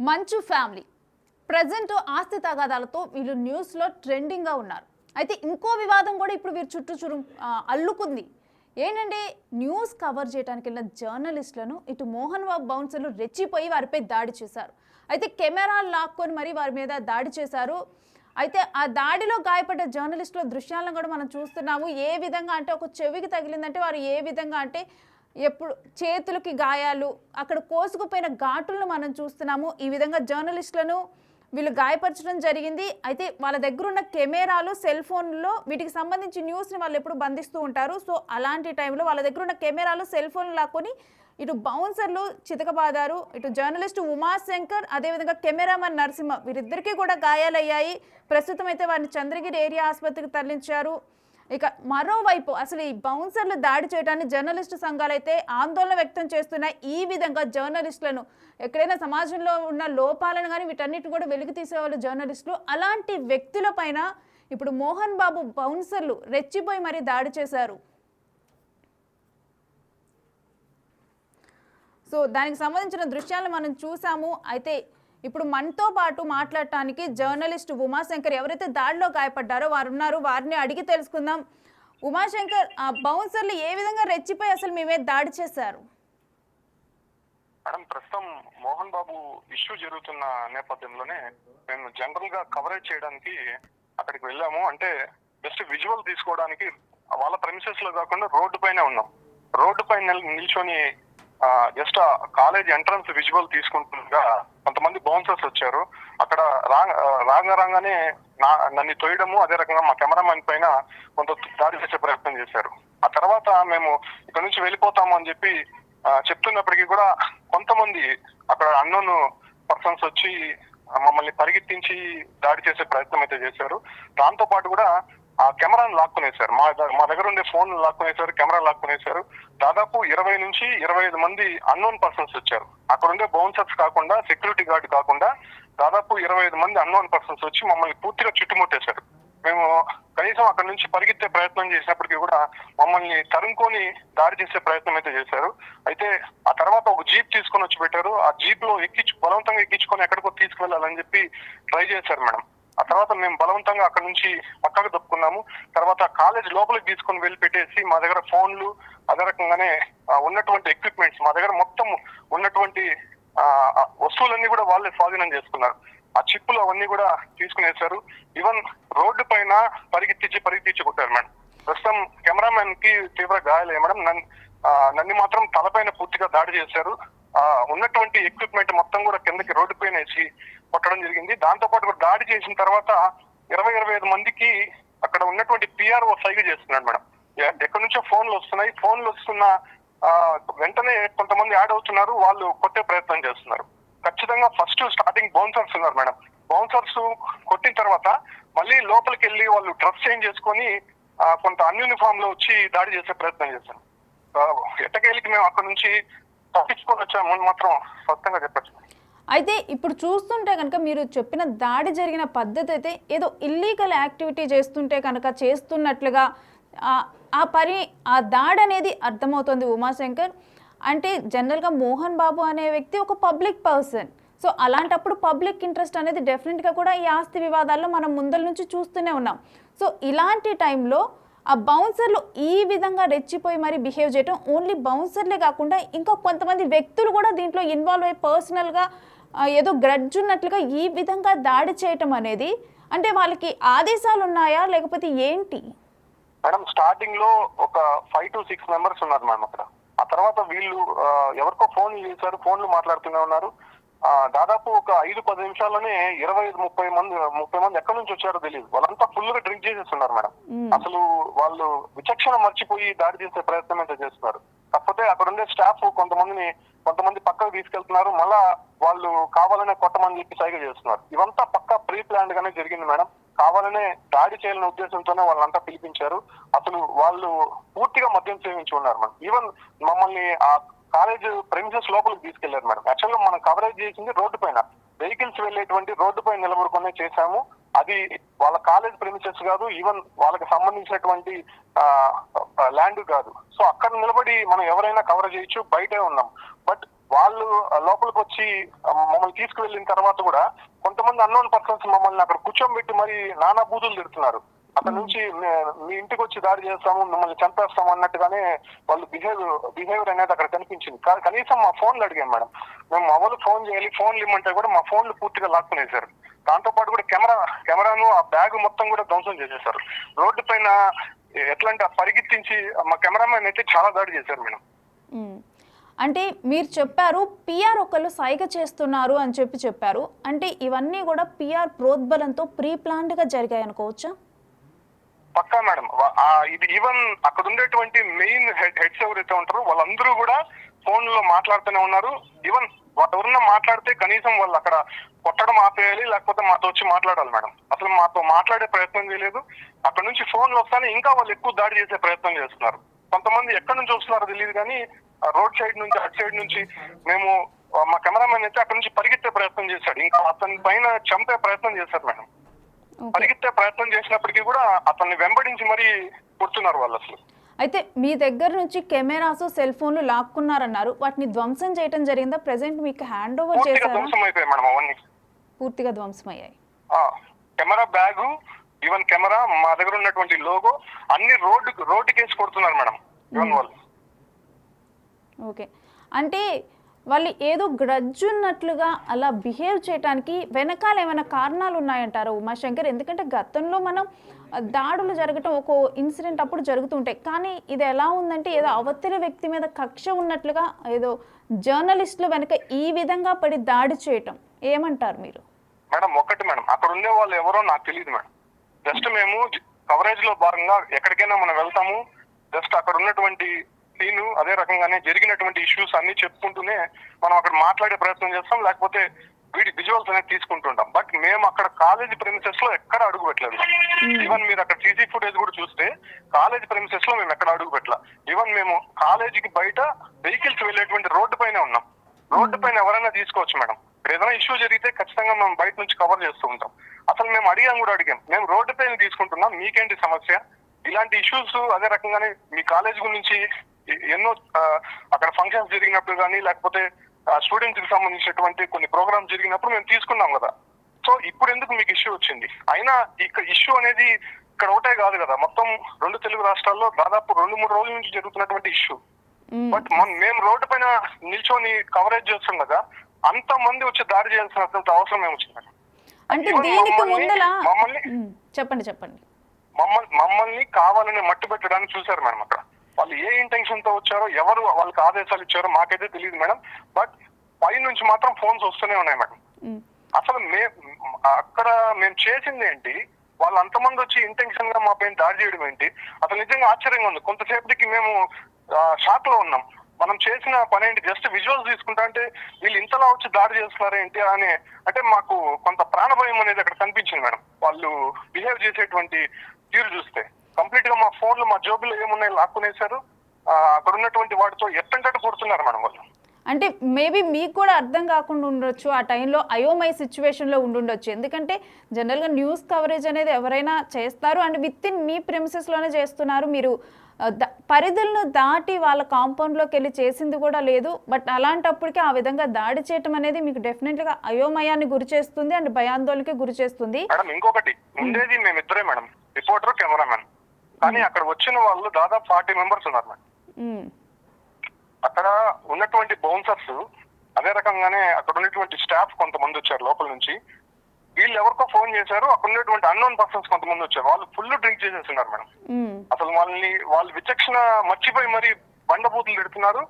మంచు family present ఆస్తి తగాదాలతో వీళ్ళు న్యూస్లో ట్రెండింగ్గా ఉన్నారు. అయితే ఇంకో వివాదం కూడా ఇప్పుడు వీరు చుట్టూ అల్లుకుంది. ఏంటంటే న్యూస్ కవర్ చేయడానికి వెళ్ళిన జర్నలిస్టులను ఇటు మోహన్ బాబు బౌన్సర్లు రెచ్చిపోయి వారిపై దాడి చేశారు. అయితే కెమెరాలు లాక్కొని మరి వారి మీద దాడి చేశారు. అయితే ఆ దాడిలో గాయపడ్డ జర్నలిస్టుల దృశ్యాలను కూడా మనం చూస్తున్నాము. ఏ విధంగా అంటే ఒక చెవికి తగిలిందంటే వారు ఏ విధంగా అంటే ఎప్పుడు చేతులకి గాయాలు, అక్కడ కోసుకుపోయిన ఘాటులను మనం చూస్తున్నాము. ఈ విధంగా జర్నలిస్టులను వీళ్ళు గాయపరచడం జరిగింది. అయితే వాళ్ళ దగ్గర ఉన్న కెమెరాలు, సెల్ ఫోన్లో వీటికి సంబంధించి న్యూస్ని వాళ్ళు ఎప్పుడు బంధిస్తూ ఉంటారు. సో అలాంటి టైంలో వాళ్ళ దగ్గర ఉన్న కెమెరాలు, సెల్ ఫోన్లు లాక్కొని ఇటు బౌన్సర్లు చితకబాదారు. ఇటు జర్నలిస్టు ఉమాశంకర్, అదేవిధంగా కెమెరామన్ నరసింహ వీరిద్దరికీ కూడా గాయాలయ్యాయి. ప్రస్తుతం అయితే వారిని చంద్రగిరి ఏరియా ఆసుపత్రికి తరలించారు. ఇక మరోవైపు అసలు ఈ బౌన్సర్లు దాడి చేయడాన్ని జర్నలిస్టు సంఘాలు అయితే ఆందోళన వ్యక్తం చేస్తున్నాయి. ఈ విధంగా జర్నలిస్టులను ఎక్కడైనా సమాజంలో ఉన్న లోపాలను కానీ వీటన్నిటిని కూడా వెలికి తీసేవాళ్ళు జర్నలిస్టులు. అలాంటి వ్యక్తుల పైన ఇప్పుడు మోహన్ బాబు బౌన్సర్లు రెచ్చిపోయి మరీ దాడి చేశారు. సో దానికి సంబంధించిన దృశ్యాలను మనం చూసాము. అయితే ఇప్పుడు మనతో పాటు మాట్లాడటానికి జర్నలిస్ట్ ఉమాశంకర్, ఎవరైతే దాడిలో గాయపడ్డారో వారు ఉన్నారు. వారిని అడిగి తెలుసుకుందాం. ఉమాశంకర్, ఆ బౌన్సర్లు ఏ విధంగా రెచ్చిపోయి అసలు మీ మీద దాడి చేశారు? మేడం, ప్రస్తుతం మోహన్ బాబు ఇష్యూ జరుగుతున్న నేపథ్యంలోనే మేము జనరల్ గా కవరేజ్ చేయడానికి అక్కడికి వెళ్ళాము. అంటే జస్ట్ విజువల్ తీసుకోవడానికి వాళ్ళ ప్రెమిసెస్ లో కాకుండా రోడ్డు పైన ఉన్నాం. రోడ్డు పైన నిల్చొని జస్ట్ కాలేజ్ ఎంట్రన్స్ విజువల్ తీసుకుంటుండగా కొంతమంది బౌన్సర్స్ వచ్చారు. అక్కడ రాగానే నన్ను తోయడము, అదే రకంగా మా కెమెరామెన్ పైన కొంత దాడి చేసే ప్రయత్నం చేశారు. ఆ తర్వాత మేము ఇక్కడ నుంచి వెళ్ళిపోతాము అని చెప్పి చెప్తున్నప్పటికీ కూడా కొంతమంది అక్కడ అన్నోన్ పర్సన్స్ వచ్చి మమ్మల్ని పరిగెత్తించి దాడి చేసే ప్రయత్నం అయితే చేశారు. దాంతో పాటు కూడా ఆ కెమెరాను లాక్కునేశారు. మా దగ్గర ఉండే ఫోన్ లాక్కునేశారు, కెమెరా లాక్కునేశారు. దాదాపు 20 నుంచి 25 మంది అన్నోన్ పర్సన్స్ వచ్చారు. అక్కడ ఉండే బౌన్సర్స్ కాకుండా, సెక్యూరిటీ గార్డ్ కాకుండా దాదాపు 25 మంది అన్నోన్ పర్సన్స్ వచ్చి మమ్మల్ని పూర్తిగా చుట్టుముట్టేశారు. మేము కనీసం అక్కడ నుంచి పరిగెత్తే ప్రయత్నం చేసినప్పటికీ కూడా మమ్మల్ని తరుముకొని దాడి చేసే ప్రయత్నం అయితే చేశారు. అయితే ఆ తర్వాత ఒక జీప్ తీసుకొని వచ్చి పెట్టారు. ఆ జీప్ లో బలవంతంగా ఎక్కించుకొని ఎక్కడికో తీసుకువెళ్ళాలని చెప్పి ట్రై చేశారు మేడం. ఆ తర్వాత మేము బలవంతంగా అక్కడ నుంచి పక్కకు తప్పుకున్నాము. తర్వాత కాలేజ్ లోపలికి తీసుకొని వెళ్ళి పెట్టేసి మా దగ్గర ఫోన్లు, అదే రకంగానే ఉన్నటువంటి ఎక్విప్మెంట్స్, మా దగ్గర మొత్తం ఉన్నటువంటి వస్తువులన్నీ కూడా వాళ్ళే స్వాధీనం చేసుకున్నారు. ఆ చిప్పులు అవన్నీ కూడా తీసుకునేశారు. ఈవెన్ రోడ్డు పైన పరిగెత్తించి కొట్టారు మేడం. ప్రస్తుతం కెమెరామెన్ కి తీవ్ర గాయాలయ్యాయి మేడం. నన్ను మాత్రం తలపైన పూర్తిగా దాడి చేశారు. ఉన్నటువంటి ఎక్విప్మెంట్ మొత్తం కూడా కిందకి రోడ్డు పైన వేసి కొట్టడం జరిగింది. దాంతో పాటు కూడా దాడి చేసిన తర్వాత 20-25 మందికి అక్కడ ఉన్నటువంటి పిఆర్ఓ సైగ చేస్తున్నాడు మేడం. ఎక్కడి నుంచో ఫోన్లు వస్తున్నాయి. ఫోన్లు వస్తున్న వెంటనే కొంతమంది యాడ్ అవుతున్నారు. వాళ్ళు కొట్టే ప్రయత్నం చేస్తున్నారు. ఖచ్చితంగా ఫస్ట్ స్టార్టింగ్ బౌన్సర్స్ ఉన్నారు మేడం. బౌన్సర్స్ కొట్టిన తర్వాత మళ్ళీ లోపలికి వెళ్ళి వాళ్ళు డ్రెస్ చేంజ్ చేసుకొని కొంత అన్యూనిఫామ్ లో వచ్చి దాడి చేసే ప్రయత్నం చేశారు. ఎట్టకేలికి మేము అక్కడ నుంచి తప్పించుకొని వచ్చామని మాత్రం స్పష్టంగా చెప్పచ్చు. అయితే ఇప్పుడు చూస్తుంటే కనుక మీరు చెప్పిన దాడి జరిగిన పద్ధతి అయితే ఏదో ఇల్లీగల్ యాక్టివిటీ చేస్తుంటే కనుక చేస్తున్నట్లుగా ఆ దాడి అనేది అర్థమవుతుంది ఉమాశంకర్. అంటే జనరల్గా మోహన్ బాబు అనే వ్యక్తి ఒక పబ్లిక్ పర్సన్. సో అలాంటప్పుడు పబ్లిక్ ఇంట్రెస్ట్ అనేది డెఫినెట్గా కూడా ఈ ఆస్తి వివాదాల్లో మనం ముందల నుంచి చూస్తూనే ఉన్నాం. సో ఇలాంటి టైంలో ఆ బౌన్సర్లు ఈ విధంగా రెచ్చిపోయి మరి బిహేవ్ చేయటం, ఓన్లీ బౌన్సర్లే కాకుండా ఇంకా కొంతమంది వ్యక్తులు కూడా దీంట్లో ఇన్వాల్వ్ అయ్యి పర్సనల్గా ఏదో గ్రడ్జ్ ఉన్నట్లుగా ఈ విధంగా దాడి చేయటం అనేది, అంటే వాళ్ళకి ఆదేశాలు ఉన్నాయా లేకపోతే ఏంటి? మేడం, స్టార్టింగ్ లో ఒక 5 to 6 మెంబర్స్ ఉన్నారు మేడం అక్కడ. ఆ తర్వాత వీళ్ళు ఎవరికో ఫోన్ చేశారు, ఫోన్లు మాట్లాడుతూనే ఉన్నారు. దాదాపు ఒక 5-10 నిమిషాల్లోనే 25-30 మంది ఎక్కడి నుంచి వచ్చారో తెలియదు. వాళ్ళంతా ఫుల్ గా డ్రింక్ చేసేస్తున్నారు మేడం. అసలు వాళ్ళు విచక్షణ మర్చిపోయి దాడి చేసే ప్రయత్నం అయితే చేస్తున్నారు. కాకపోతే అక్కడ ఉండే స్టాఫ్ కొంతమంది పక్కకు తీసుకెళ్తున్నారు. మళ్ళా వాళ్ళు కావాలనే కొట్టమని చెప్పి సైగ చేస్తున్నారు. ఇవంతా పక్కా ప్రీ ప్లాన్డ్ గానే జరిగింది మేడం. కావాలనే దాడి చేయాలనే ఉద్దేశంతోనే వాళ్ళంతా పిలిపించారు. అసలు వాళ్ళు పూర్తిగా మద్యం సేవించి ఉన్నారు మేడం. ఈవెన్ మమ్మల్ని ఆ కాలేజ్ ప్రెమిసెస్ లోపలికి తీసుకెళ్లారు మేడం. యాక్చువల్ గా మనం కవరేజ్ చేసింది రోడ్డు పైన, వెహికల్స్ వెళ్లేటువంటి రోడ్డు పైన నిలబడుకునే చేశాము. అది వాళ్ళ కాలేజ్ ప్రెమిసెస్ కాదు, ఈవెన్ వాళ్ళకి సంబంధించినటువంటి ల్యాండ్ కాదు. సో అక్కడ నిలబడి మనం ఎవరైనా కవర్ చేయొచ్చు, బయటే ఉన్నాం. బట్ వాళ్ళు లోపలికి వచ్చి మమ్మల్ని తీసుకువెళ్ళిన తర్వాత కూడా కొంతమంది అన్నోన్ పర్సన్స్ మమ్మల్ని అక్కడ కూర్చోబెట్టి మరి నానా బూతులు తిడుతున్నారు. అక్కడ నుంచి మీ ఇంటికి వచ్చి దాడి చేస్తాము, మిమ్మల్ని చంపేస్తాము అన్నట్టుగానే వాళ్ళు బిహేవియర్ అనేది అక్కడ కనిపించింది. కనీసం మా ఫోన్లు అడిగాం మేడం. మేము మా వాళ్ళు ఫోన్ చేయాలి, ఫోన్లు ఇమ్మంటే కూడా మా ఫోన్లు పూర్తిగా లాక్కునేశారు. దాంతో పాటు కూడా కెమెరాను ఆ బ్యాగ్ మొత్తం కూడా ధ్వంసం చేసేశారు. రోడ్డు పైన ఎట్లా అంటే పరిగెత్తించి మా కెమెరామెన్ అయితే చాలా దాడి చేశారు మేడం. అంటే మీరు చెప్పారు పిఆర్ ఒకళ్ళు సైగ చేస్తున్నారు అని చెప్పారు. అంటే ఇవన్నీ కూడా పిఆర్ ప్రోద్బలంతో ప్రీ ప్లాన్డ్ గా జరిగాయి అనుకోవచ్చా? పక్కా మేడం. ఇది ఈవెన్ అక్కడ ఉండేటువంటి మెయిన్ హెడ్స్ ఎవరైతే ఉంటారో వాళ్ళందరూ కూడా ఫోన్ లో మాట్లాడుతూనే ఉన్నారు. ఈవెన్ ఎవరన్నా మాట్లాడితే కనీసం వాళ్ళు అక్కడ కొట్టడం ఆపేయాలి, లేకపోతే మాతో వచ్చి మాట్లాడాలి మేడం. అసలు మాతో మాట్లాడే ప్రయత్నం చేయలేదు. అక్కడ నుంచి ఫోన్లు వస్తానే ఇంకా వాళ్ళు ఎక్కువ దాడి చేసే ప్రయత్నం చేస్తున్నారు. కొంతమంది ఎక్కడి నుంచి వస్తున్నారో తెలియదు కానీ రోడ్ సైడ్ నుంచి అటు సైడ్ నుంచి మేము మా కెమెరామెన్ అయితే అక్కడ నుంచి పరిగెత్తే ప్రయత్నం చేశాడు. ఇంకా అతని పైన చంపే ప్రయత్నం చేశారు మేడం. పరిగెత్తే ప్రయత్నం చేసినప్పటికీ కూడా అతన్ని వెంబడించి మరీ కొడుతున్నారు వాళ్ళు. అసలు అయితే మీ దగ్గర నుంచి కెమెరాస్ సెల్ ఫోన్లు లాక్కున్నారన్నారు, వాటిని ధ్వంసం చేయడం జరిగిందా? ప్రెసెంట్ మీకు హ్యాండ్ ఓవర్ చేశారా? ధ్వంసం అయిపోయాయి మేడం. అవన్నీ పూర్తిగా ధ్వంసమయ్యాయి. కెమెరా బ్యాగు, ఈవెన్ కెమెరా, మా దగ్గర ఉన్నటువంటి లోగో అన్ని రోడ్డుకేసి కొడుతున్నారు మేడం ఈవెన్ వాళ్ళు. ఓకే, అంటే వాళ్ళు ఏదో గ్రడ్జ్ ఉన్నట్లుగా అలా బిహేవ్ చేయడానికి వెనకాల ఏమైనా కారణాలు ఉన్నాయంటారా ఉమాశంకర్? ఎందుకంటే గతంలో మనం దాడులు జరగటం ఒక ఇన్సిడెంట్ అప్పుడు జరుగుతుంటాయి, కానీ ఇది ఎలా ఉందంటే ఏదో అవతలి వ్యక్తి మీద కక్ష ఉన్నట్లుగా ఏదో జర్నలిస్టులు వెనక ఈ విధంగా పడి దాడి చేయటం ఏమంటారు మీరు? మేడం ఒకటి మేడం, అక్కడ ఉండే వాళ్ళు ఎవరో నాకు తెలియదు మేడం. జస్ట్ మేము కవరేజ్ లో భాగంగా ఎక్కడికైనా మనం వెళ్తాము, జస్ట్ అక్కడ ఉన్నటువంటి సీను అదే రకంగానే జరిగినటువంటి ఇష్యూస్ అన్ని చెప్పుకుంటూనే మనం అక్కడ మాట్లాడే ప్రయత్నం చేస్తాం, లేకపోతే వీడి విజువల్స్ అనేది తీసుకుంటుంటాం. బట్ మేము అక్కడ కాలేజ్ ప్రెమిసెస్ లో ఎక్కడ అడుగు పెట్టలేదు. ఈవెన్ మీరు అక్కడ సీసీ ఫుటేజ్ కూడా చూస్తే కాలేజ్ ప్రెమిసెస్ లో మేము ఎక్కడ అడుగు పెట్టలా. ఈవెన్ మేము కాలేజీకి బయట వెహికల్స్ వెళ్ళేటువంటి రోడ్డు పైన ఉన్నాం. రోడ్డు పైన ఎవరైనా తీసుకోవచ్చు మేడం. ఏదైనా ఇష్యూ జరిగితే ఖచ్చితంగా మేము బయట నుంచి కవర్ చేస్తూ ఉంటాం. అసలు మేము అడిగాం, మేము రోడ్డు పైన తీసుకుంటున్నాం, మీకేంటి సమస్య? ఇలాంటి ఇష్యూస్ అదే రకంగానే మీ కాలేజ్ గురించి ఎన్నో అక్కడ ఫంక్షన్స్ జరిగినప్పుడు కానీ లేకపోతే స్టూడెంట్స్ కి సంబంధించినటువంటి కొన్ని ప్రోగ్రామ్స్ జరిగినప్పుడు మేము తీసుకున్నాం కదా. సో ఇప్పుడు ఎందుకు మీకు ఇష్యూ వచ్చింది? అయినా ఇక్కడ ఇష్యూ అనేది ఇక్కడ ఒకటే కాదు కదా, మొత్తం 2 తెలుగు రాష్ట్రాల్లో దాదాపు 2-3 రోజుల నుంచి జరుగుతున్నటువంటి ఇష్యూ. బట్ మేము రోడ్డు పైన నిల్చొని కవరేజ్ చేస్తాం కదా, అంత మంది వచ్చి దాడి చేయాల్సినంత అవసరం ఏమొచ్చింది? అంటే దీనికి ముందల చెప్పండి మమ్మల్ని కావాలని మట్టు పెట్టడానికి చూసారు మేడం. అక్కడ వాళ్ళు ఏ ఇంటెన్షన్ తో వచ్చారో, ఎవరు వాళ్ళకి ఆదేశాలు ఇచ్చారో మాకైతే తెలియదు మేడం. బట్ పై నుంచి మాత్రం ఫోన్స్ వస్తూనే ఉన్నాయి మేడం. అసలు అక్కడ మేము చేసింది ఏంటి? వాళ్ళు అంతమంది వచ్చి ఇంటెన్షన్ గా మా పైన దాడి చేయడం ఏంటి? అసలు నిజంగా ఆశ్చర్యంగా ఉంది. కొంతసేపటికి మేము షాక్ లో ఉన్నాం. మనం చేసిన పని ఏంటి? జస్ట్ విజువల్స్ తీసుకుంటా అంటే వీళ్ళు ఇంతలా వచ్చి దాడి చేస్తున్నారు ఏంటి అని, అంటే మాకు కొంత ప్రాణభయం అనేది అక్కడ కనిపించింది మేడం. వాళ్ళు బిహేవ్ చేసేటువంటి తీరు చూస్తే కంప్లీట్ గా మా ఫోన్లు, మా జోబులు ఏమున్నాయి లాక్కునేశారు. అక్కడ ఉన్నటువంటి వాటితో ఎట్టంటట్టు కొడుతున్నారు మేడం వాళ్ళు. అంటే మేబీ మీకు కూడా అర్థం కాకుండా ఉండొచ్చు, ఆ టైంలో అయోమయ సిచ్యువేషన్లో ఉండుండొచ్చు. ఎందుకంటే జనరల్గా న్యూస్ కవరేజ్ అనేది ఎవరైనా చేస్తారు అండ్ విత్ ఇన్ మీ ప్రెమిసెస్లోనే చేస్తున్నారు. మీరు పరిధులను దాటి వాళ్ళ కాంపౌండ్లోకి వెళ్ళి చేసింది కూడా లేదు. బట్ అలాంటప్పటికీ ఆ విధంగా దాడి చేయటం అనేది మీకు డెఫినెట్గా అయోమయాన్ని గురి చేస్తుంది అండ్ భయాందోళనకి గురి చేస్తుంది. మేడం ఇంకొకటి ఉండేది మేమిద్దరే మేడం, రిపోర్టర్, కెమెరామెన్. కానీ అక్కడ వచ్చిన వాళ్ళు దాదాపు 40 మెంబర్స్ ఉన్నారు మేడం. అక్కడ ఉన్నటువంటి బౌన్సర్స్ అదే రకంగానే అక్కడ ఉన్నటువంటి స్టాఫ్ కొంతమంది వచ్చారు లోపల నుంచి. వీళ్ళు ఎవరికో ఫోన్ చేశారు, అక్కడ ఉన్నటువంటి అన్నోన్ పర్సన్స్ కొంతమంది వచ్చారు. వాళ్ళు ఫుల్ డ్రింక్ చేసేస్తున్నారు మేడం. అసలు వాళ్ళు విచక్షణ మర్చిపోయి మరి బండబూతులు పెడుతున్నారు,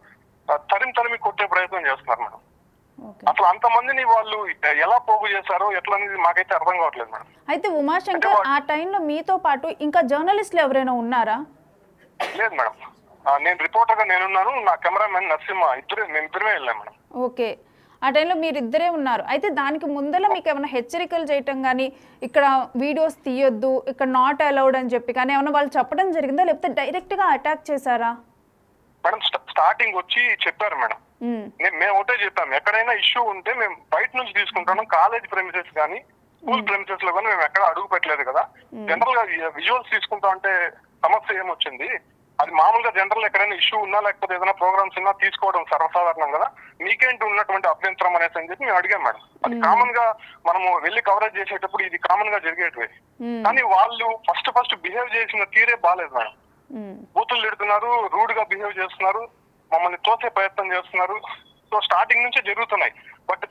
తరిమి కొట్టే ప్రయత్నం చేస్తున్నారు మేడం. అసలు అంతమందిని వాళ్ళు ఎలా పోగు చేశారో ఎట్లా అనేది మాకైతే అర్థం కావట్లేదు మేడం. అయితే ఉమాశంకర్, ఆ టైంలో మీతో పాటు ఇంకా జర్నలిస్టులు ఎవరైనా ఉన్నారా? లేదు మేడం, నేను రిపోర్టర్ గా నేనున్నాను, నా కెమెరామెన్ నరసింహ, మేమిద్దరమే వెళ్ళాం మేడం. ఓకే, ఆ టైంలో మీరు ఇద్దరే ఉన్నారు. అయితే దానికి ముందర మీకు ఏమైనా హెచ్చరికలు చేయటం కానీ, ఇక్కడ వీడియోస్ తీయొద్దు, ఇక్కడ నాట్ అలౌడ్ అని చెప్పి కానీ ఏమైనా వాళ్ళు చెప్పడం జరిగిందా, లేకపోతే డైరెక్ట్ గా అటాక్ చేశారా? మేడం స్టార్టింగ్ వచ్చి చెప్పారు మేడం. మేము ఒకటే చెప్పాము, ఎక్కడైనా ఇష్యూ ఉంటే మేము బయట నుంచి తీసుకుంటాము, కాలేజ్ ప్రెమిసెస్ కానీ స్కూల్ ప్రెమిసెస్ లో కానీ మేము ఎక్కడ అడుగు పెట్టలేదు కదా. జనరల్ గా విజువల్స్ తీసుకుంటా అంటే సమస్య ఏమొచ్చింది, అది మామూలుగా జనరల్ ఎక్కడైనా ఇష్యూ ఉన్నా లేకపోతే ఏదైనా ప్రోగ్రామ్స్ ఉన్నా తీసుకోవడం సర్వసాధారణం కదా, మీకేంటి ఉన్నటువంటి అభ్యంతరం అనేసి అని చెప్పి మేము అడిగాం మేడం. అది కామన్ గా మనము వెళ్ళి కవరేజ్ చేసేటప్పుడు ఇది కామన్ గా జరిగేటివి. కానీ వాళ్ళు ఫస్ట్ బిహేవ్ చేసిన తీరే బాగాలేదు మేడం. బూతులు తిడుతున్నారు, రూడ్ గా బిహేవ్ చేస్తున్నారు, మమ్మల్ని తోసే ప్రయత్నం చేస్తున్నారు. సో స్టార్టింగ్ నుంచే జరుగుతున్నాయి. బట్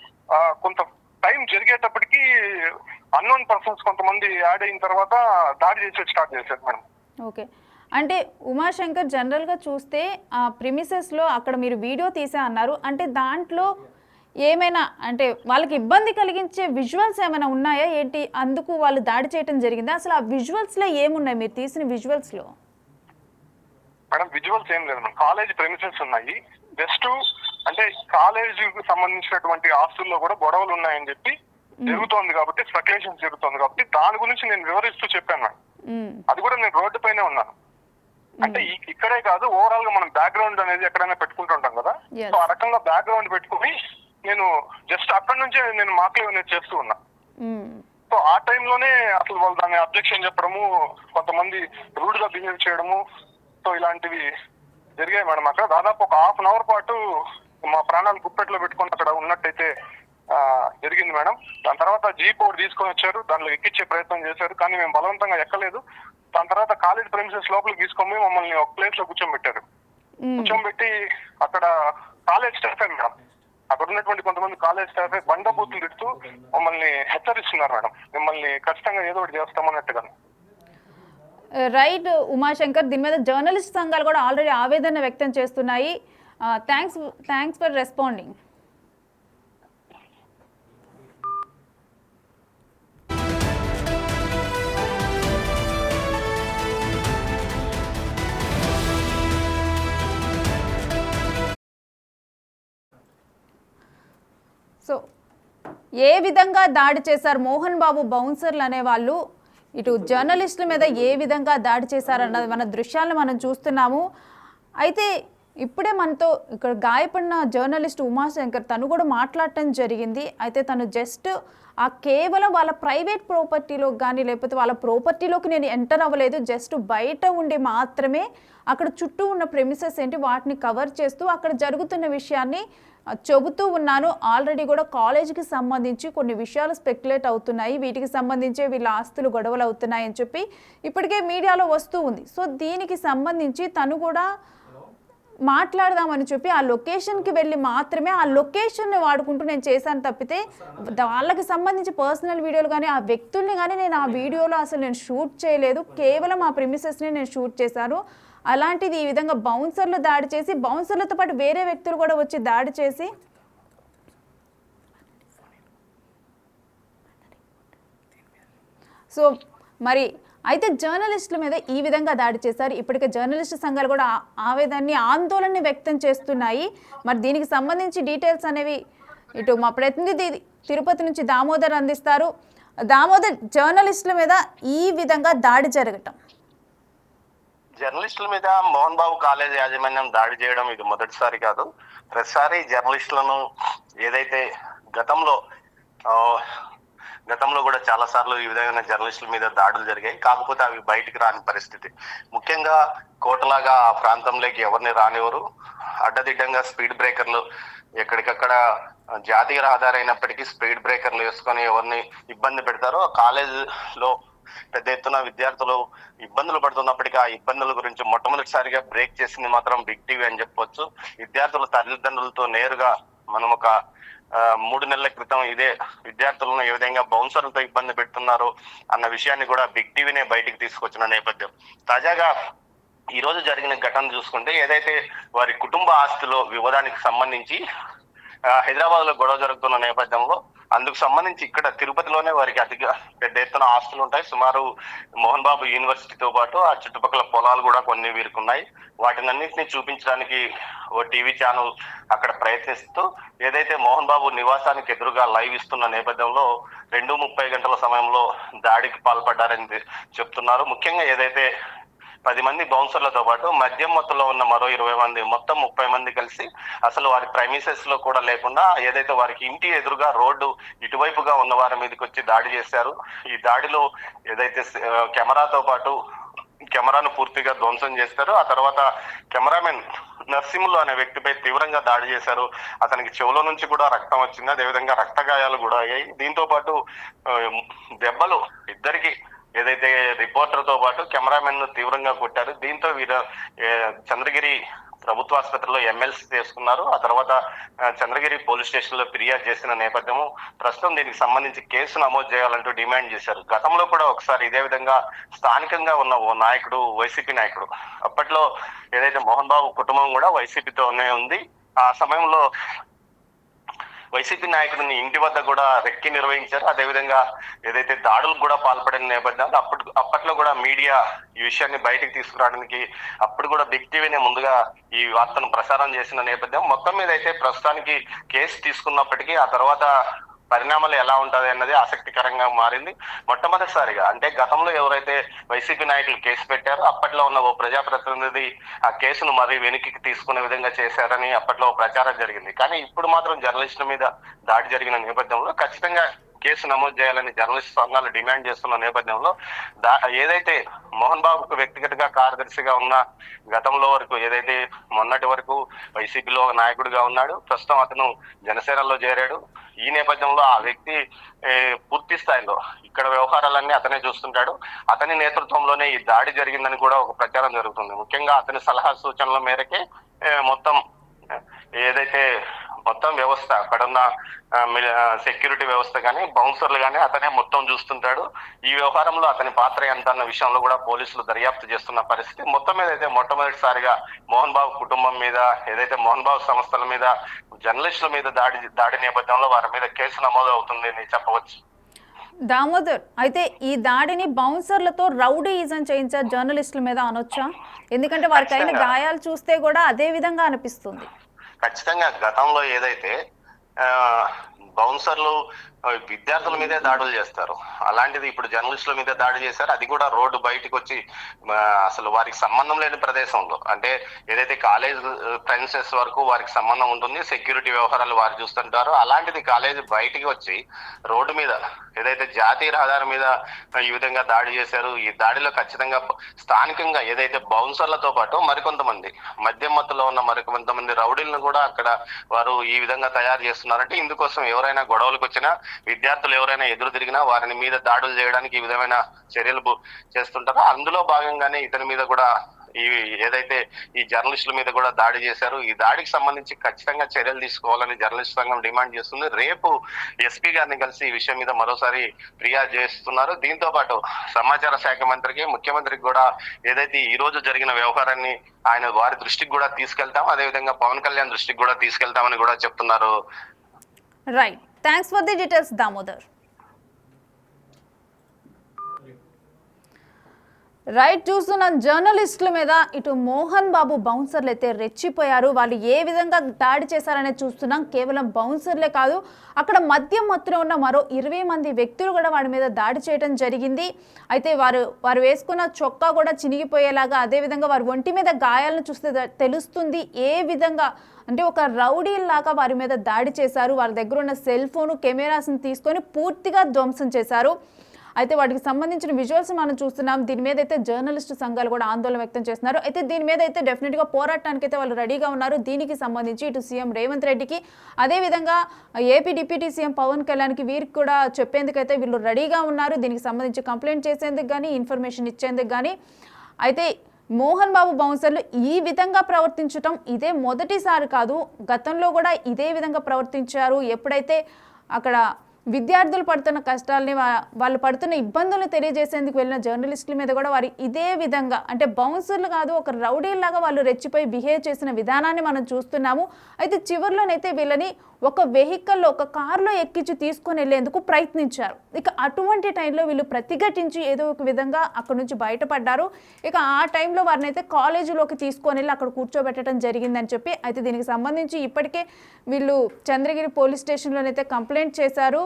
కొంత టైం జరిగేటప్పటికి అన్నోన్ పర్సన్స్ కొంతమంది యాడ్ అయిన తర్వాత దాడి చేసేది స్టార్ట్ చేశారు మేడం. ఓకే, అంటే ఉమాశంకర్ జనరల్గా చూస్తే ఆ ప్రిమిసెస్లో అక్కడ మీరు వీడియో తీసా అన్నారు, అంటే దాంట్లో ఏమైనా అంటే వాళ్ళకి ఇబ్బంది కలిగించే విజువల్స్ ఏమైనా ఉన్నాయా ఏంటి, అందుకు వాళ్ళు దాడి చేయడం జరిగిందా? అసలు ఆ విజువల్స్లో ఏమున్నాయి మీరు తీసిన విజువల్స్లో? మేడం విజువల్స్ ఏం లేదు మేడం, కాలేజ్ ప్రెమిసెస్ ఉన్నాయి. జస్ట్ అంటే కాలేజ్ కు సంబంధించినటువంటి ఆస్తుల్లో కూడా గొడవలు ఉన్నాయని చెప్పి జరుగుతోంది కాబట్టి, స్పెక్యులేషన్ జరుగుతోంది కాబట్టి దాని గురించి నేను వివరిస్తూ చెప్పాను మేడం. అది కూడా నేను రోడ్డు పైనే ఉన్నాను. అంటే ఇక్కడే కాదు, ఓవరాల్ గా మనం బ్యాక్గ్రౌండ్ అనేది ఎక్కడైనా పెట్టుకుంటుంటాం కదా, సో ఆ రకంగా బ్యాక్గ్రౌండ్ పెట్టుకుని నేను జస్ట్ అక్కడి నుంచే నేను మాటలు అనేది చేస్తూ ఉన్నా. సో ఆ టైంలోనే అసలు వాళ్ళు దాన్ని అబ్జెక్షన్ చెప్పడము, కొంతమంది రూడ్ గా బిహేవ్ చేయడము, సో ఇలాంటివి జరిగాయి మేడం. అక్కడ దాదాపు ఒక ½ అవర్ పాటు మా ప్రాణాలు గుప్పెట్లో పెట్టుకుని అక్కడ ఉన్నట్టయితే జరిగింది మేడం. దాని తర్వాత జీప్ ఒకటి తీసుకొని వచ్చారు, దానిలో ఎక్కించే ప్రయత్నం చేశారు, కానీ మేము బలవంతంగా ఎక్కలేదు. దాని తర్వాత కాలేజ్ ప్రెమిసెస్ లోపలికి తీసుకొని మమ్మల్ని ఒక ప్లేస్ లో కూర్చోబెట్టారు. కూర్చోబెట్టి అక్కడ కాలేజ్ స్టాఫే మేడం, అక్కడ ఉన్నటువంటి కొంతమంది కాలేజ్ స్టాఫే బండబూతులు తిడుతూ మమ్మల్ని హెచ్చరిస్తున్నారు మేడం, మిమ్మల్ని ఖచ్చితంగా ఏదో ఒకటి చేస్తామన్నట్టుగా. రైట్ ఉమాశంకర్, దీని మీద జర్నలిస్ట్ సంఘాలు కూడా ఆల్రెడీ ఆవేదన వ్యక్తం చేస్తున్నాయి. Thanks for responding. సో ఏ విధంగా దాడి చేశారు మోహన్ బాబు బౌన్సర్లు అనేవాళ్ళు, ఇటు జర్నలిస్టుల మీద ఏ విధంగా దాడి చేశారన్నది మన దృశ్యాలను మనం చూస్తున్నాము. అయితే ఇప్పుడే మనతో ఇక్కడ గాయపడిన జర్నలిస్ట్ ఉమాశంకర్ తను కూడా మాట్లాడటం జరిగింది. అయితే తను జస్ట్ ఆ కేవలం వాళ్ళ ప్రైవేట్ ప్రాపర్టీలోకి కానీ లేకపోతే వాళ్ళ ప్రాపర్టీలోకి నేను ఎంటర్ అవ్వలేదు, జస్ట్ బయట ఉండి మాత్రమే అక్కడ చుట్టూ ఉన్న ప్రెమిసెస్ ఏంటి వాటిని కవర్ చేస్తూ అక్కడ జరుగుతున్న విషయాన్ని చెబుతూ ఉన్నాను. ఆల్రెడీ కూడా కాలేజీకి సంబంధించి కొన్ని విషయాలు స్పెక్యులేట్ అవుతున్నాయి, వీటికి సంబంధించే వీళ్ళ ఆస్తులు గొడవలు అవుతున్నాయి అని చెప్పి ఇప్పటికే మీడియాలో వస్తూ ఉంది. సో దీనికి సంబంధించి తను కూడా మాట్లాడదామని చెప్పి ఆ లొకేషన్కి వెళ్ళి మాత్రమే ఆ లొకేషన్ని వాడుకుంటూ నేను చేశాను తప్పితే వాళ్ళకి సంబంధించి పర్సనల్ వీడియోలు కానీ ఆ వ్యక్తుల్ని కానీ నేను ఆ వీడియోలో అసలు నేను షూట్ చేయలేదు, కేవలం ఆ ప్రిమిసెస్ని నేను షూట్ చేశాను. అలాంటిది ఈ విధంగా బౌన్సర్లు దాడి చేసి, బౌన్సర్లతో పాటు వేరే వ్యక్తులు కూడా వచ్చి దాడి చేసి సో మరి అయితే జర్నలిస్టుల మీద ఈ విధంగా దాడి చేశారు. ఇప్పటికే జర్నలిస్టు సంఘాలు కూడా ఆవేదనని ఆందోళనని వ్యక్తం చేస్తున్నాయి. మరి దీనికి సంబంధించి డీటెయిల్స్ అనేవి ఇటు మా ప్రతినిధి తిరుపతి నుంచి దామోదర్ అందిస్తారు. దామోదర్, జర్నలిస్టుల మీద ఈ విధంగా దాడి జరగటం, జర్నలిస్టుల మీద మోహన్ బాబు కాలేజ్ యాజమాన్యం దాడి చేయడం ఇది మొదటిసారి కాదు. ప్రతిసారి జర్నలిస్టులను ఏదైతే గతంలో కూడా చాలా సార్లు ఈ విధమైన జర్నలిస్టుల మీద దాడులు జరిగాయి. కాకపోతే అవి బయటికి రాని పరిస్థితి. ముఖ్యంగా కోటలాగా ఆ ప్రాంతంలోకి ఎవరిని రానివ్వరు. అడ్డదిడ్డంగా స్పీడ్ బ్రేకర్లు ఎక్కడికక్కడ జాతీయ రహదారి అయినప్పటికీ స్పీడ్ బ్రేకర్లు వేసుకొని ఎవరిని ఇబ్బంది పెడతారో, కాలేజీలో పెద్ద ఎత్తున విద్యార్థులు ఇబ్బందులు పడుతున్నప్పటికీ ఆ ఇబ్బందుల గురించి మొట్టమొదటిసారిగా బ్రేక్ చేసింది మాత్రం బిగ్ టీవీ అని చెప్పొచ్చు. విద్యార్థుల తల్లిదండ్రులతో నేరుగా మనం ఒక 3 నెలల క్రితం ఇదే విద్యార్థులను ఏ విధంగా బౌన్సర్లతో ఇబ్బంది పెడుతున్నారు అన్న విషయాన్ని కూడా బిగ్ టీవీనే బయటికి తీసుకొచ్చిన నేపథ్యం. తాజాగా ఈ రోజు జరిగిన ఘటన చూసుకుంటే, ఏదైతే వారి కుటుంబ ఆస్తిలో వివాదానికి సంబంధించి హైదరాబాద్ లో గొడవ జరుగుతున్న నేపథ్యంలో అందుకు సంబంధించి ఇక్కడ తిరుపతిలోనే వారికి అతిగా పెద్ద ఎత్తున ఆస్తులు ఉంటాయి. సుమారు మోహన్ బాబు యూనివర్సిటీతో పాటు ఆ చుట్టుపక్కల పొలాలు కూడా కొన్ని వీరుకున్నాయి. వాటిని అన్నింటినీ చూపించడానికి ఓ టీవీ ఛానల్ అక్కడ ప్రయత్నిస్తూ ఏదైతే మోహన్ బాబు నివాసానికి ఎదురుగా లైవ్ ఇస్తున్న నేపథ్యంలో 2:30 గంటల సమయంలో దాడికి పాల్పడ్డారని చెప్తున్నారు. ముఖ్యంగా ఏదైతే 10 మంది బౌన్సర్లతో పాటు మద్యం మత్తులో ఉన్న మరో 20 మంది, మొత్తం 30 మంది కలిసి అసలు వారి ప్రైమిసెస్ లో కూడా లేకుండా ఏదైతే వారికి ఇంటి ఎదురుగా రోడ్డు ఇటువైపుగా ఉన్న వారి మీదకి వచ్చి దాడి చేశారు. ఈ దాడిలో ఏదైతే కెమెరాతో పాటు కెమెరాను పూర్తిగా ధ్వంసం చేస్తారు. ఆ తర్వాత కెమెరామెన్ నర్సింహులు అనే వ్యక్తిపై తీవ్రంగా దాడి చేశారు. అతనికి చెవులో నుంచి కూడా రక్తం వచ్చింది, అదేవిధంగా రక్త గాయాలు కూడా అయ్యాయి. దీంతో పాటు ఆ, దెబ్బలు ఇద్దరికి ఏదైతే రిపోర్టర్ తో పాటు కెమెరామెన్ ను తీవ్రంగా కొట్టారు. దీంతో చంద్రగిరి ప్రభుత్వ ఆసుపత్రిలో ఎమ్మెల్సీ చేసుకున్నారు. ఆ తర్వాత చంద్రగిరి పోలీస్ స్టేషన్ లో ఫిర్యాదు చేసిన నేపథ్యము ప్రస్తుతం దీనికి సంబంధించి కేసు నమోదు చేయాలంటూ డిమాండ్ చేశారు. గతంలో కూడా ఒకసారి ఇదే విధంగా స్థానికంగా ఉన్న ఓ నాయకుడు, వైసీపీ నాయకుడు, అప్పట్లో ఏదైతే మోహన్ బాబు కుటుంబం కూడా వైసీపీతోనే ఉంది, ఆ సమయంలో వైసీపీ నాయకుడిని ఇంటి వద్ద కూడా రెక్కి నిర్వహించారు. అదేవిధంగా ఏదైతే దాడులకు కూడా పాల్పడిన నేపథ్యంలో అప్పట్లో కూడా మీడియా ఈ విషయాన్ని బయటకు తీసుకురావడానికి అప్పుడు కూడా బిగ్ టీవీనే ముందుగా ఈ వార్తను ప్రసారం చేసిన నేపథ్యం. మొత్తం మీద అయితే ప్రస్తుతానికి కేసు తీసుకున్నప్పటికీ ఆ తర్వాత పరిణామాలు ఎలా ఉంటది అన్నది ఆసక్తికరంగా మారింది. మొట్టమొదటిసారిగా అంటే గతంలో ఎవరైతే వైసీపీ నాయకులు కేసు పెట్టారో అప్పట్లో ఉన్న ఓ ప్రజాప్రతినిధి ఆ కేసును మరీ వెనక్కి తీసుకునే విధంగా చేశారని అప్పట్లో ప్రచారం జరిగింది. కానీ ఇప్పుడు మాత్రం జర్నలిస్టుల మీద దాడి జరిగిన నేపథ్యంలో ఖచ్చితంగా కేసు నమోదు చేయాలని జర్నలిస్ట్ సంఘాలు డిమాండ్ చేస్తున్న నేపథ్యంలో ఏదైతే మోహన్ బాబుకు వ్యక్తిగతంగా కార్యదర్శిగా ఉన్న గతంలో వరకు ఏదైతే మొన్నటి వరకు వైసీపీలో నాయకుడిగా ఉన్నాడు, ప్రస్తుతం అతను జనసేనలో చేరాడు. ఈ నేపథ్యంలో ఆ వ్యక్తి పూర్తి స్థాయిలో ఇక్కడ వ్యవహారాలన్నీ అతనే చూస్తుంటాడు. అతని నేతృత్వంలోనే ఈ దాడి జరిగిందని కూడా ఒక ప్రచారం జరుగుతుంది. ముఖ్యంగా అతని సలహా సూచనల మేరకే మొత్తం ఏదైతే మొత్తం వ్యవస్థ అక్కడున్న సెక్యూరిటీ వ్యవస్థ కానీ బౌన్సర్లు కానీ అతనే మొత్తం చూస్తుంటాడు. ఈ వ్యవహారంలో అతని పాత్ర ఎంత అన్న విషయంలో కూడా పోలీసులు దర్యాప్తు చేస్తున్న పరిస్థితి. మొత్తం మీద అయితే మొట్టమొదటిసారిగా మోహన్ బాబు కుటుంబం మీద, ఏదైతే మోహన్ బాబు సంస్థల మీద, జర్నలిస్టుల మీద దాడి నేపథ్యంలో వారి మీద కేసు నమోదు అవుతుంది అని చెప్పవచ్చు. దామోదర్, అయితే ఈ దాడిని బౌన్సర్లతో రౌడీయిజం చేయించారు జర్నలిస్టుల మీద అనొచ్చా? ఎందుకంటే వారికి అయిన గాయాలు చూస్తే కూడా అదే విధంగా అనిపిస్తుంది. ఖచ్చితంగా గతంలో ఏదైతే బౌన్సర్లు విద్యార్థుల మీదే దాడులు చేస్తారు, అలాంటిది ఇప్పుడు జర్నలిస్టుల మీద దాడి చేశారు. అది కూడా రోడ్డు బయటకు వచ్చి అసలు వారికి సంబంధం లేని ప్రదేశంలో, అంటే ఏదైతే కాలేజ్ ప్రెమిసెస్ వరకు వారికి సంబంధం ఉంటుంది, సెక్యూరిటీ వ్యవహారాలు వారు చూస్తుంటారు. అలాంటిది కాలేజ్ బయటికి వచ్చి రోడ్డు మీద ఏదైతే జాతీయ రహదారి మీద ఈ విధంగా దాడి చేశారు. ఈ దాడిలో ఖచ్చితంగా స్థానికంగా ఏదైతే బౌన్సర్లతో పాటు మరికొంతమంది మద్యం మత్తులో ఉన్న మరికొంతమంది రౌడీలను కూడా అక్కడ వారు ఈ విధంగా తయారు చేస్తున్నారంటే ఇందుకోసం ఎవరైనా గొడవలకు వచ్చినా, విద్యార్థులు ఎవరైనా ఎదురు తిరిగినా వారిని మీద దాడులు చేయడానికి ఈ విధమైన చర్యలు చేస్తుంటారో అందులో భాగంగానే ఇతని మీద కూడా ఏదైతే ఈ జర్నలిస్టుల మీద కూడా దాడి చేశారు. ఈ దాడికి సంబంధించి ఖచ్చితంగా చర్యలు తీసుకోవాలని జర్నలిస్ట్ సంఘం డిమాండ్ చేస్తుంది. రేపు ఎస్పీ గారిని కలిసి ఈ విషయం మీద మరోసారి ఫిర్యాదు చేస్తున్నారు. దీంతో పాటు సమాచార శాఖ మంత్రికి, ముఖ్యమంత్రికి కూడా ఏదైతే ఈ రోజు జరిగిన వ్యవహారాన్ని వారి దృష్టికి కూడా తీసుకెళ్తాం, అదేవిధంగా పవన్ కళ్యాణ్ దృష్టికి కూడా తీసుకెళ్తామని కూడా చెప్తున్నారు. Right, thanks for the details Damodar. Right, చూస్తున్నాం జర్నలిస్టుల మీద ఇటు మోహన్ బాబు బౌన్సర్లు అయితే రెచ్చిపోయారు. వాళ్ళు ఏ విధంగా దాడి చేశారనేది చూస్తున్నాం. కేవలం బౌన్సర్లే కాదు, అక్కడ మద్యం మత్తులో ఉన్న మరో 20 మంది వ్యక్తులు కూడా వాడి మీద దాడి చేయడం జరిగింది. అయితే వారు వేసుకున్న చొక్కా కూడా చినిగిపోయేలాగా, అదేవిధంగా వారి ఒంటి మీద గాయాలను చూస్తే తెలుస్తుంది ఏ విధంగా అంటే ఒక రౌడీలాగా వారి మీద దాడి చేశారు. వారి దగ్గర ఉన్న సెల్ ఫోను, కెమెరాస్ని తీసుకొని పూర్తిగా ధ్వంసం చేశారు. అయితే వాటికి సంబంధించిన విజువల్స్ మనం చూస్తున్నాం. దీని మీద అయితే జర్నలిస్టు సంఘాలు కూడా ఆందోళన వ్యక్తం చేస్తున్నారు. అయితే దీని మీద అయితే డెఫినెట్గా పోరాటానికి అయితే వాళ్ళు రెడీగా ఉన్నారు. దీనికి సంబంధించి ఇటు సీఎం రేవంత్ రెడ్డికి, అదేవిధంగా ఏపీ డిప్యూటీ సీఎం పవన్ కళ్యాణ్కి వీరికి కూడా చెప్పేందుకైతే వీళ్ళు రెడీగా ఉన్నారు. దీనికి సంబంధించి కంప్లైంట్ చేసేందుకు కానీ, ఇన్ఫర్మేషన్ ఇచ్చేందుకు కానీ. అయితే మోహన్ బాబు బౌన్సర్లు ఈ విధంగా ప్రవర్తించటం ఇదే మొదటిసారి కాదు, గతంలో కూడా ఇదే విధంగా ప్రవర్తించారు. ఎప్పుడైతే అక్కడ విద్యార్థులు పడుతున్న కష్టాలని, వాళ్ళు పడుతున్న ఇబ్బందులను తెలియజేసేందుకు వెళ్ళిన జర్నలిస్టుల మీద కూడా వారు ఇదే విధంగా అంటే బౌన్సర్లు కాదు, ఒక రౌడీలాగా వాళ్ళు రెచ్చిపోయి బిహేవ్ చేసిన విధానాన్ని మనం చూస్తున్నాము. అయితే చివరిలోనైతే వీళ్ళని ఒక వెహికల్లో, ఒక కారులో ఎక్కించి తీసుకొని వెళ్ళేందుకు ప్రయత్నించారు. ఇక అటువంటి టైంలో వీళ్ళు ప్రతిఘటించి ఏదో ఒక విధంగా అక్కడ నుంచి బయటపడ్డారు. ఇక ఆ టైంలో వారిని అయితే కాలేజీలోకి తీసుకొని వెళ్ళి అక్కడ కూర్చోబెట్టడం జరిగిందని చెప్పి అయితే దీనికి సంబంధించి ఇప్పటికే వీళ్ళు చంద్రగిరి పోలీస్ స్టేషన్లోనైతే కంప్లైంట్ చేశారు.